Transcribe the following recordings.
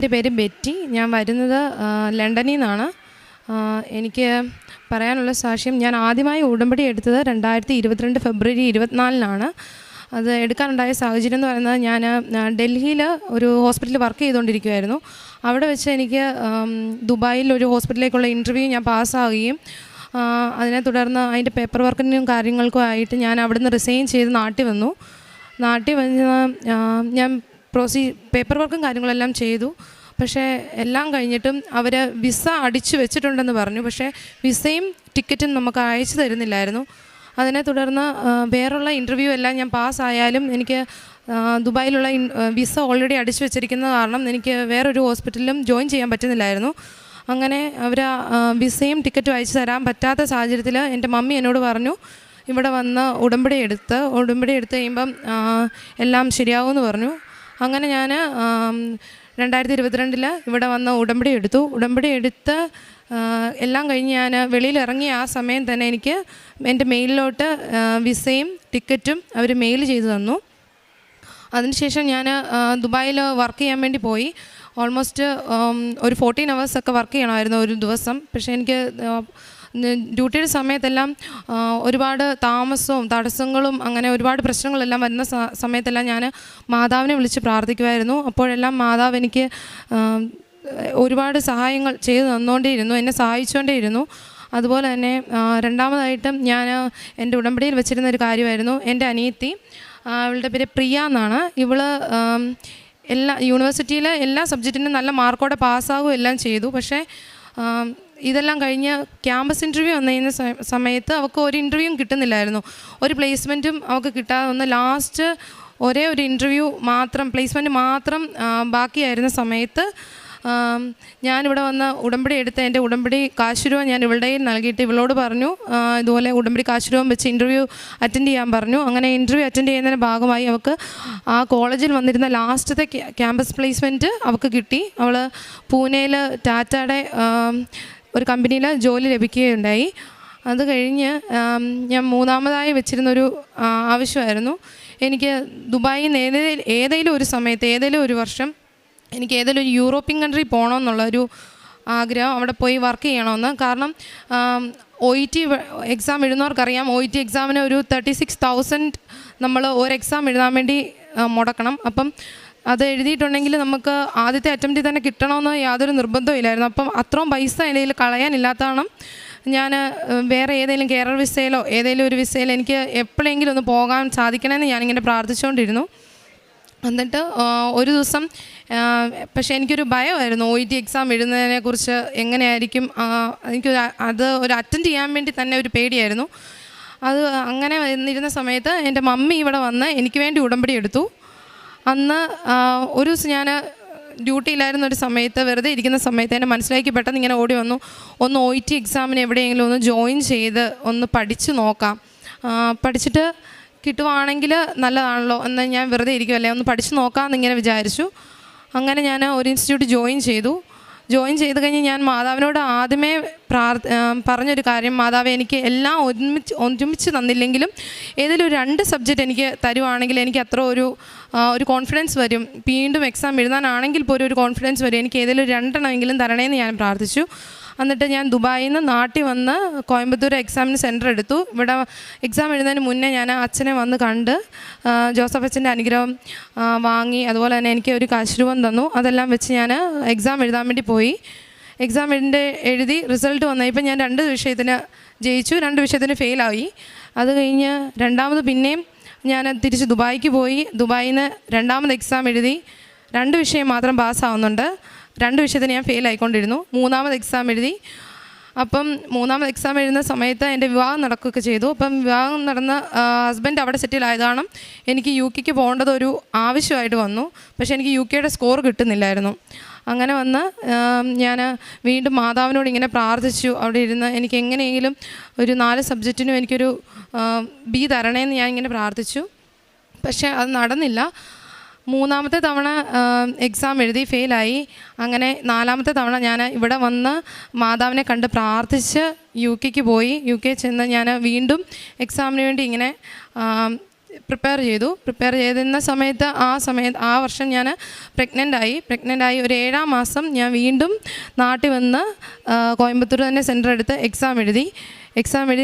എൻ്റെ പേര് ബെറ്റി. ഞാൻ വരുന്നത് ലണ്ടനിൽ നിന്നാണ്. എനിക്ക് പറയാനുള്ള സാക്ഷ്യം, ഞാൻ ആദ്യമായി ഉടമ്പടി എടുത്തത് 2022 ഫെബ്രുവരി 24-നാണ്. അത് എടുക്കാനുണ്ടായ സാഹചര്യം എന്ന് പറയുന്നത്, ഞാൻ ഡൽഹിയിൽ ഒരു ഹോസ്പിറ്റലിൽ വർക്ക് ചെയ്തുകൊണ്ടിരിക്കുമായിരുന്നു. അവിടെ വെച്ച് എനിക്ക് ദുബായിൽ ഒരു ഹോസ്പിറ്റലിലേക്കുള്ള ഇൻ്റർവ്യൂ ഞാൻ പാസ്സാവുകയും അതിനെ തുടർന്ന് അതിൻ്റെ പേപ്പർ വർക്കിനും കാര്യങ്ങൾക്കും ആയിട്ട് ഞാൻ അവിടുന്ന് റിസൈൻ ചെയ്ത് നാട്ടിൽ വന്നു. നാട്ടിൽ വന്ന് ഞാൻ പേപ്പർ വർക്കും കാര്യങ്ങളെല്ലാം ചെയ്തു. പക്ഷേ എല്ലാം കഴിഞ്ഞിട്ടും അവർ വിസ അടിച്ചു വെച്ചിട്ടുണ്ടെന്ന് പറഞ്ഞു. പക്ഷേ വിസയും ടിക്കറ്റും നമുക്ക് അയച്ചു തരുന്നില്ലായിരുന്നു. അതിനെ തുടർന്ന് വേറുള്ള ഇൻ്റർവ്യൂ എല്ലാം ഞാൻ പാസ്സായാലും എനിക്ക് ദുബായിലുള്ള വിസ ഓൾറെഡി അടിച്ചു വെച്ചിരിക്കുന്ന കാരണം എനിക്ക് വേറൊരു ഹോസ്പിറ്റലിലും ജോയിൻ ചെയ്യാൻ പറ്റുന്നില്ലായിരുന്നു. അങ്ങനെ അവർ വിസയും ടിക്കറ്റും അയച്ചു തരാൻ പറ്റാത്ത സാഹചര്യത്തിൽ എൻ്റെ മമ്മി എന്നോട് പറഞ്ഞു, ഇവിടെ വന്ന് ഉടമ്പടി എടുത്ത് കഴിയുമ്പം എല്ലാം ശരിയാവുമെന്ന് പറഞ്ഞു. അങ്ങനെ ഞാൻ 2022 ഇവിടെ വന്ന് ഉടമ്പടി എടുത്ത് എല്ലാം കഴിഞ്ഞ് ഞാൻ വെളിയിലിറങ്ങിയ ആ സമയം തന്നെ എനിക്ക് എൻ്റെ മെയിലിലോട്ട് വിസയും ടിക്കറ്റും അവർ മെയിൽ ചെയ്തു തന്നു. അതിനുശേഷം ഞാൻ ദുബായിൽ വർക്ക് ചെയ്യാൻ വേണ്ടി പോയി. ഓൾമോസ്റ്റ് ഒരു 14 hours ഒക്കെ വർക്ക് ചെയ്യണമായിരുന്നു ഒരു ദിവസം. പക്ഷേ എനിക്ക് ഡ്യൂട്ടിയുടെ സമയത്തെല്ലാം ഒരുപാട് താമസവും തടസ്സങ്ങളും അങ്ങനെ ഒരുപാട് പ്രശ്നങ്ങളെല്ലാം വരുന്ന സമയത്തെല്ലാം ഞാൻ മാതാവിനെ വിളിച്ച് പ്രാർത്ഥിക്കുമായിരുന്നു. അപ്പോഴെല്ലാം മാതാവ് എനിക്ക് ഒരുപാട് സഹായങ്ങൾ ചെയ്തു തന്നുകൊണ്ടേയിരുന്നു, എന്നെ സഹായിച്ചുകൊണ്ടേയിരുന്നു. അതുപോലെ തന്നെ രണ്ടാമതായിട്ടും ഞാൻ എൻ്റെ ഉടമ്പടിയിൽ വെച്ചിരുന്ന ഒരു കാര്യമായിരുന്നു, എൻ്റെ അനിയത്തി, അവളുടെ പേര് പ്രിയ എന്നാണ്. ഇവൾ യൂണിവേഴ്സിറ്റിയിൽ എല്ലാ സബ്ജക്റ്റിനും നല്ല മാർക്കോടെ പാസ്സാകുകയും എല്ലാം ചെയ്തു. പക്ഷേ ഇതെല്ലാം കഴിഞ്ഞ് ക്യാമ്പസ് ഇൻ്റർവ്യൂ വന്ന സമയത്ത് അവൾക്ക് ഒരു ഇൻ്റർവ്യൂവും കിട്ടുന്നില്ലായിരുന്നു, ഒരു പ്ലേസ്മെൻറ്റും അവൾക്ക് കിട്ടാതെ വന്ന് ലാസ്റ്റ് ഒരേ ഒരു ഇൻ്റർവ്യൂ മാത്രം, പ്ലേസ്മെൻറ്റ് മാത്രം ബാക്കിയായിരുന്ന സമയത്ത് ഞാനിവിടെ വന്ന് ഉടമ്പടി എടുത്ത് എൻ്റെ ഉടമ്പടി കാശുരൂപം ഞാൻ ഇവളുടെ കയ്യിൽ നൽകിയിട്ട് ഇവളോട് പറഞ്ഞു, ഇതുപോലെ ഉടമ്പടി കാശുരൂപം വെച്ച് ഇൻ്റർവ്യൂ അറ്റൻഡ് ചെയ്യാൻ പറഞ്ഞു. അങ്ങനെ ഇൻ്റർവ്യൂ അറ്റൻഡ് ചെയ്യുന്നതിൻ്റെ ഭാഗമായി അവൾക്ക് ആ കോളേജിൽ വന്നിരുന്ന ലാസ്റ്റത്തെ ക്യാമ്പസ് പ്ലേസ്മെൻറ്റ് അവൾക്ക് കിട്ടി. അവൾ പൂനെയിൽ ടാറ്റയുടെ ഒരു കമ്പനിയിൽ ജോലി ലഭിക്കുകയുണ്ടായി. അത് കഴിഞ്ഞ് ഞാൻ മൂന്നാമതായി വെച്ചിരുന്നൊരു ആവശ്യമായിരുന്നു, എനിക്ക് ദുബായിൽ നിന്ന് ഏതെങ്കിലും ഒരു സമയത്ത്, ഏതെങ്കിലും ഒരു വർഷം എനിക്ക് ഏതെങ്കിലും ഒരു യൂറോപ്യൻ കൺട്രി പോകണമെന്നുള്ളൊരു ആഗ്രഹം, അവിടെ പോയി വർക്ക് ചെയ്യണമെന്ന്. കാരണം OET എക്സാം എഴുതുന്നവർക്കറിയാം, OET എക്സാമിന് ഒരു 36,000 നമ്മൾ ഒരു എക്സാം എഴുതാൻ വേണ്ടി മുടക്കണം. അപ്പം അത് എഴുതിയിട്ടുണ്ടെങ്കിൽ നമുക്ക് ആദ്യത്തെ അറ്റംപ്റ്റിൽ തന്നെ കിട്ടണമെന്ന് യാതൊരു നിർബന്ധവും ഇല്ലായിരുന്നു. അപ്പം അത്രയും പൈസ എൻ്റെ കളയാനില്ലാത്തതാണ് ഞാൻ വേറെ ഏതെങ്കിലും കേരള വിസയിലോ ഏതെങ്കിലും ഒരു വിസയിൽ എനിക്ക് എപ്പോഴെങ്കിലും ഒന്ന് പോകാൻ സാധിക്കണമെന്ന് ഞാനിങ്ങനെ പ്രാർത്ഥിച്ചുകൊണ്ടിരുന്നു. എന്നിട്ട് ഒരു ദിവസം, പക്ഷേ എനിക്കൊരു ഭയമായിരുന്നു OET എക്സാം എഴുതുന്നതിനെക്കുറിച്ച്, എങ്ങനെയായിരിക്കും അത് ഒരു അറ്റൻഡ് ചെയ്യാൻ വേണ്ടി തന്നെ ഒരു പേടിയായിരുന്നു. അത് അങ്ങനെ വന്നിരുന്ന സമയത്ത് എൻ്റെ മമ്മി ഇവിടെ വന്ന് എനിക്ക് വേണ്ടി ഉടമ്പടി എടുത്തു. അന്ന് ഒരു ദിവസം ഞാൻ ഡ്യൂട്ടിയിലായിരുന്ന ഒരു സമയത്ത്, വെറുതെ ഇരിക്കുന്ന സമയത്ത് എൻ്റെ മനസ്സിലേക്ക് പെട്ടെന്ന് ഇങ്ങനെ ഓടി വന്നു, ഒന്ന് OET എക്സാമിന് എവിടെയെങ്കിലും ഒന്ന് ജോയിൻ ചെയ്ത് ഒന്ന് പഠിച്ച് നോക്കാം, പഠിച്ചിട്ട് കിട്ടുവാണെങ്കിൽ നല്ലതാണല്ലോ എന്ന്, ഞാൻ വെറുതെ ഇരിക്കുമല്ലേ, ഒന്ന് പഠിച്ച് നോക്കാമെന്ന് ഇങ്ങനെ വിചാരിച്ചു. അങ്ങനെ ഞാൻ ഒരു ഇൻസ്റ്റിറ്റ്യൂട്ട് ജോയിൻ ചെയ്ത് കഴിഞ്ഞ് ഞാൻ മാതാവിനോട് ആദ്യമേ പറഞ്ഞൊരു കാര്യം, മാതാവ് എനിക്ക് എല്ലാം ഒരുമിച്ച് തന്നില്ലെങ്കിലും ഏതെങ്കിലും ഒരു 2 സബ്ജക്റ്റ് എനിക്ക് തരുവാണെങ്കിൽ എനിക്ക് അത്ര ഒരു കോൺഫിഡൻസ് വരും, വീണ്ടും എക്സാം എഴുതാനാണെങ്കിൽ പോലും ഒരു കോൺഫിഡൻസ് വരും, എനിക്ക് ഏതെങ്കിലും ഒരു 2 എണ്ണമെങ്കിലും തരണേന്ന് ഞാൻ പ്രാർത്ഥിച്ചു. എന്നിട്ട് ഞാൻ ദുബായിൽ നിന്ന് നാട്ടിൽ വന്ന് കോയമ്പത്തൂർ എക്സാമിന് സെൻറ്റർ എടുത്തു. ഇവിടെ എക്സാം എഴുതുന്നതിന് മുന്നേ ഞാൻ അച്ഛനെ വന്ന് കണ്ട് ജോസഫ് അച്ഛൻ്റെ അനുഗ്രഹം വാങ്ങി, അതുപോലെ തന്നെ എനിക്ക് ഒരു കാശുരൂപം തന്നു. അതെല്ലാം വെച്ച് ഞാൻ എക്സാം എഴുതാൻ വേണ്ടി പോയി. എക്സാം എഴുതി റിസൾട്ട് വന്നപ്പോൾ ഞാൻ 2 വിഷയത്തിന് ജയിച്ചു, 2 വിഷയത്തിന് ഫെയിലായി. അത് കഴിഞ്ഞ് രണ്ടാമത് പിന്നെയും ഞാൻ തിരിച്ച് ദുബായിക്ക് പോയി. ദുബായിൽ നിന്ന് രണ്ടാമത് എക്സാം എഴുതി, 2 വിഷയം മാത്രം പാസ്സാവുന്നുണ്ട്, 2 വിഷയത്തിന് ഞാൻ ഫെയിൽ ആയിക്കൊണ്ടിരുന്നു. മൂന്നാമത് എക്സാം എഴുതി. അപ്പം മൂന്നാമത് എക്സാം എഴുതുന്ന സമയത്ത് എൻ്റെ വിവാഹം നടക്കുകയൊക്കെ ചെയ്തു. അപ്പം വിവാഹം നടന്ന ഹസ്ബൻഡ് അവിടെ സെറ്റിൽ ആയത് കാരണം എനിക്ക് UK പോകേണ്ടത് ഒരു ആവശ്യമായിട്ട് വന്നു. പക്ഷേ എനിക്ക് UK സ്കോർ കിട്ടുന്നില്ലായിരുന്നു. അങ്ങനെ വന്ന് ഞാൻ വീണ്ടും മാതാവിനോട് ഇങ്ങനെ പ്രാർത്ഥിച്ചു. അവിടെ ഇരുന്ന് എനിക്ക് എങ്ങനെയെങ്കിലും ഒരു 4 സബ്ജക്റ്റിനും എനിക്കൊരു B തരണേന്ന് ഞാൻ ഇങ്ങനെ പ്രാർത്ഥിച്ചു. പക്ഷേ അത് നടന്നില്ല. മൂന്നാമത്തെ തവണ എക്സാം എഴുതി ഫെയിലായി. അങ്ങനെ 4ാമത്തെ തവണ ഞാൻ ഇവിടെ വന്ന് മാതാവിനെ കണ്ട് പ്രാർത്ഥിച്ച് UK പോയി. UK ചെന്ന് ഞാൻ വീണ്ടും എക്സാമിന് വേണ്ടി ഇങ്ങനെ പ്രിപ്പയർ ചെയ്തിരുന്ന സമയത്ത് ആ വർഷം ഞാൻ പ്രഗ്നൻ്റായി ഒരു 7-ാം മാസം ഞാൻ വീണ്ടും നാട്ടിൽ വന്ന് കോയമ്പത്തൂർ തന്നെ സെൻറ്റർ എടുത്ത് എക്സാം എഴുതി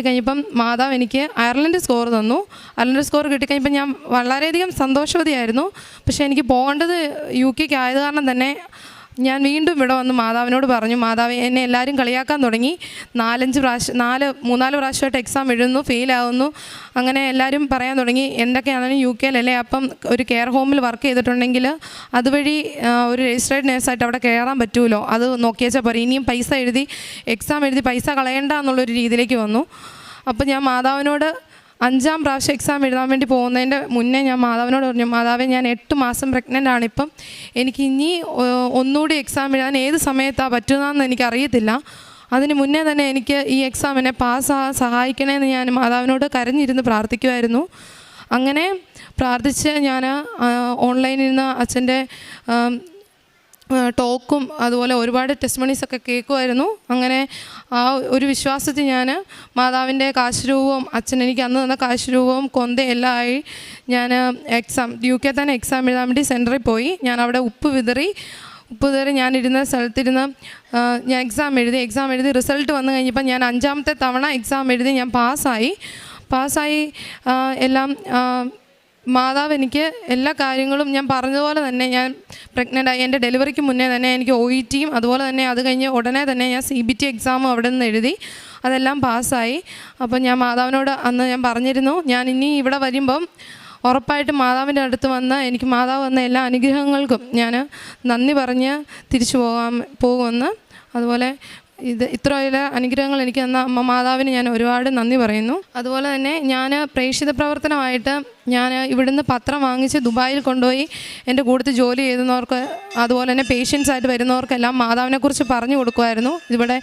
കഴിഞ്ഞപ്പം മാതാവ് എനിക്ക് അയർലൻഡ് സ്കോർ തന്നു. അയർലൻഡ് സ്കോർ കിട്ടിക്കഴിഞ്ഞപ്പോൾ ഞാൻ വളരെയധികം സന്തോഷവതിയായിരുന്നു. പക്ഷേ എനിക്ക് പോകേണ്ടത് UK ആയത് കാരണം തന്നെ ഞാൻ വീണ്ടും ഇവിടെ വന്ന് മാതാവിനോട് പറഞ്ഞു, മാതാവ് എന്നെ എല്ലാവരും കളിയാക്കാൻ തുടങ്ങി. 3-4 പ്രാവശ്യമായിട്ട് എക്സാം എഴുതുന്നു, ഫെയിലാവുന്നു. അങ്ങനെ എല്ലാവരും പറയാൻ തുടങ്ങി എന്തൊക്കെയാണെങ്കിലും UK അപ്പം ഒരു കെയർ ഹോമിൽ വർക്ക് ചെയ്തിട്ടുണ്ടെങ്കിൽ അതുവഴി ഒരു രജിസ്റ്റേർഡ് നേഴ്സായിട്ട് അവിടെ കയറാൻ പറ്റുമല്ലോ, അത് നോക്കിയാച്ചാൽ പോരെ, ഇനിയും എക്സാം എഴുതി പൈസ കളയണ്ട എന്നുള്ളൊരു രീതിയിലേക്ക് വന്നു. അപ്പോൾ ഞാൻ മാതാവിനോട് 5-ാം പ്രാവശ്യം എക്സാം എഴുതാൻ വേണ്ടി പോകുന്നതിൻ്റെ മുന്നേ ഞാൻ മാതാവിനോട് പറഞ്ഞു, മാതാവേ ഞാൻ 8 മാസം പ്രഗ്നൻ്റ് ആണിപ്പം, എനിക്ക് ഇനി ഒന്നുകൂടി എക്സാം എഴുതാൻ ഏത് സമയത്താണ് പറ്റുന്നതെന്ന് എനിക്കറിയത്തില്ല, അതിന് മുന്നേ തന്നെ എനിക്ക് ഈ എക്സാമിനെ പാസ്സാകാൻ സഹായിക്കണമെന്ന് ഞാൻ മാതാവിനോട് കരഞ്ഞിരുന്ന് പ്രാർത്ഥിക്കുമായിരുന്നു. അങ്ങനെ പ്രാർത്ഥിച്ച് ഞാൻ ഓൺലൈനിൽ നിന്ന് അച്ഛൻ്റെ ടോക്കും അതുപോലെ ഒരുപാട് ടെസ്റ്റിമണീസൊക്കെ കേൾക്കുമായിരുന്നു. അങ്ങനെ ആ ഒരു വിശ്വാസത്തിൽ ഞാൻ മാതാവിൻ്റെ കാശുരൂപവും അച്ഛൻ എനിക്ക് അന്ന് തന്ന കാശുരൂപവും കൊന്തയെല്ലാം ആയി ഞാൻ UK തന്നെ എക്സാം എഴുതാൻ വേണ്ടി സെൻറ്ററിൽ പോയി. ഞാൻ അവിടെ ഉപ്പ് വിതറി ഞാൻ ഇരുന്ന സ്ഥലത്തിരുന്ന് ഞാൻ എക്സാം എഴുതി റിസൾട്ട് വന്നു കഴിഞ്ഞപ്പോൾ ഞാൻ 5-ാമത്തെ തവണ എക്സാം എഴുതി ഞാൻ പാസ്സായി എല്ലാം. മാതാവ് എനിക്ക് എല്ലാ കാര്യങ്ങളും ഞാൻ പറഞ്ഞതുപോലെ തന്നെ ഞാൻ പ്രഗ്നൻ്റായി. എൻ്റെ ഡെലിവറിക്ക് മുന്നേ തന്നെ എനിക്ക് OETയും അതുപോലെ തന്നെ അത് കഴിഞ്ഞ് ഉടനെ തന്നെ ഞാൻ CBT എക്സാമും അവിടെ നിന്ന് എഴുതി, അതെല്ലാം പാസ്സായി. അപ്പോൾ ഞാൻ മാതാവിനോട് അന്ന് ഞാൻ പറഞ്ഞിരുന്നു, ഞാൻ ഇനി ഇവിടെ വരുമ്പം ഉറപ്പായിട്ടും മാതാവിൻ്റെ അടുത്ത് വന്ന് എനിക്ക് മാതാവ് വന്ന എല്ലാ അനുഗ്രഹങ്ങൾക്കും ഞാൻ നന്ദി പറഞ്ഞ് തിരിച്ചു പോകുമെന്ന്. അതുപോലെ ഇത്രയുള്ള അനുഗ്രഹങ്ങൾ എനിക്ക് തന്ന അമ്മ മാതാവിന് ഞാൻ ഒരുപാട് നന്ദി പറയുന്നു. അതുപോലെ തന്നെ ഞാൻ പ്രേക്ഷിത പ്രവർത്തനമായിട്ട് ഞാൻ ഇവിടുന്ന് പത്രം വാങ്ങിച്ച് ദുബായിൽ കൊണ്ടുപോയി എൻ്റെ കൂട്ടത്തിൽ ജോലി ചെയ്യുന്നവർക്ക് അതുപോലെ തന്നെ പേഷ്യൻസായിട്ട് വരുന്നവർക്കെല്ലാം മാതാവിനെക്കുറിച്ച് പറഞ്ഞു കൊടുക്കുമായിരുന്നു. ഇവിടെ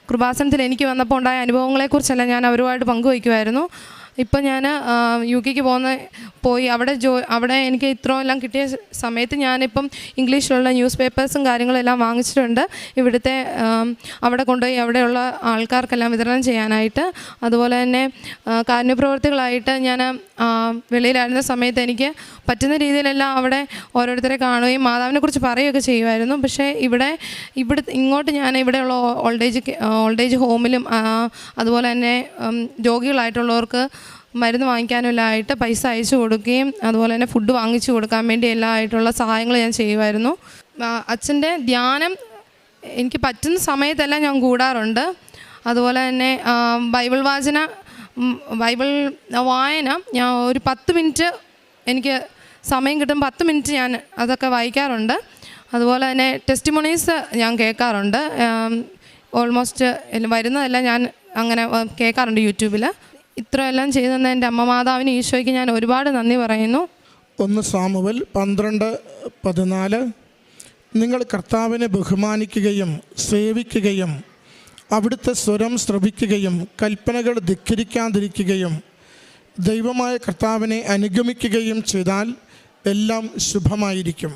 കൃപാസനത്തിൽ എനിക്ക് വന്നപ്പോൾ ഉണ്ടായ അനുഭവങ്ങളെക്കുറിച്ചെല്ലാം ഞാൻ അവരുമായിട്ട് പങ്കുവയ്ക്കുമായിരുന്നു. ഇപ്പം ഞാൻ UK പോയി അവിടെ എനിക്ക് ഇത്രയെല്ലാം കിട്ടിയ സമയത്ത് ഞാനിപ്പം ഇംഗ്ലീഷിലുള്ള ന്യൂസ് പേപ്പേഴ്സും കാര്യങ്ങളെല്ലാം വാങ്ങിച്ചിട്ടുണ്ട് ഇവിടുത്തെ അവിടെ കൊണ്ടുപോയി അവിടെയുള്ള ആൾക്കാർക്കെല്ലാം വിതരണം ചെയ്യാനായിട്ട്. അതുപോലെ തന്നെ കാരുണ്യപ്രവർത്തികളായിട്ട് ഞാൻ വെളിയിലായിരുന്ന സമയത്ത് എനിക്ക് പറ്റുന്ന രീതിയിലെല്ലാം അവിടെ ഓരോരുത്തരെ കാണുകയും മാതാവിനെക്കുറിച്ച് പറയുകയൊക്കെ ചെയ്യുമായിരുന്നു. പക്ഷേ ഇങ്ങോട്ട് ഞാൻ ഇവിടെയുള്ള ഓൾഡേജ് ഹോമിലും അതുപോലെ തന്നെ രോഗികളായിട്ടുള്ളവർക്ക് മരുന്ന് വാങ്ങിക്കാനുമായിട്ട് പൈസ അയച്ചു കൊടുക്കുകയും അതുപോലെ തന്നെ ഫുഡ് വാങ്ങിച്ചു കൊടുക്കാൻ വേണ്ടി എല്ലായിട്ടുള്ള സഹായങ്ങൾ ഞാൻ ചെയ്യുമായിരുന്നു. അച്ഛൻ്റെ ധ്യാനം എനിക്ക് പറ്റുന്ന സമയത്തെല്ലാം ഞാൻ കൂടാറുണ്ട്. അതുപോലെ തന്നെ ബൈബിൾ വായന ഞാൻ ഒരു 10 മിനിറ്റ് എനിക്ക് സമയം കിട്ടും, 10 മിനിറ്റ് ഞാൻ അതൊക്കെ വായിക്കാറുണ്ട്. അതുപോലെ തന്നെ ടെസ്റ്റിമോണീസ് ഞാൻ കേൾക്കാറുണ്ട്. ഓൾമോസ്റ്റ് വരുന്നതെല്ലാം ഞാൻ അങ്ങനെ കേൾക്കാറുണ്ട് യൂട്യൂബിൽ. ഇത്രയെല്ലാം ചെയ്തു തന്ന എൻ്റെ അമ്മ മാതാവിന് ഈശോയ്ക്ക് ഞാൻ ഒരുപാട് നന്ദി പറയുന്നു. 1 സാമുവേൽ 12:14 നിങ്ങൾ കർത്താവിനെ ബഹുമാനിക്കുകയും സേവിക്കുകയും അവിടുത്തെ സ്വരം ശ്രവിക്കുകയും കൽപ്പനകൾ ധിക്കരിക്കാതിരിക്കുകയും ദൈവമായ കർത്താവിനെ അനുഗമിക്കുകയും ചെയ്താൽ എല്ലാം ശുഭമായിരിക്കും.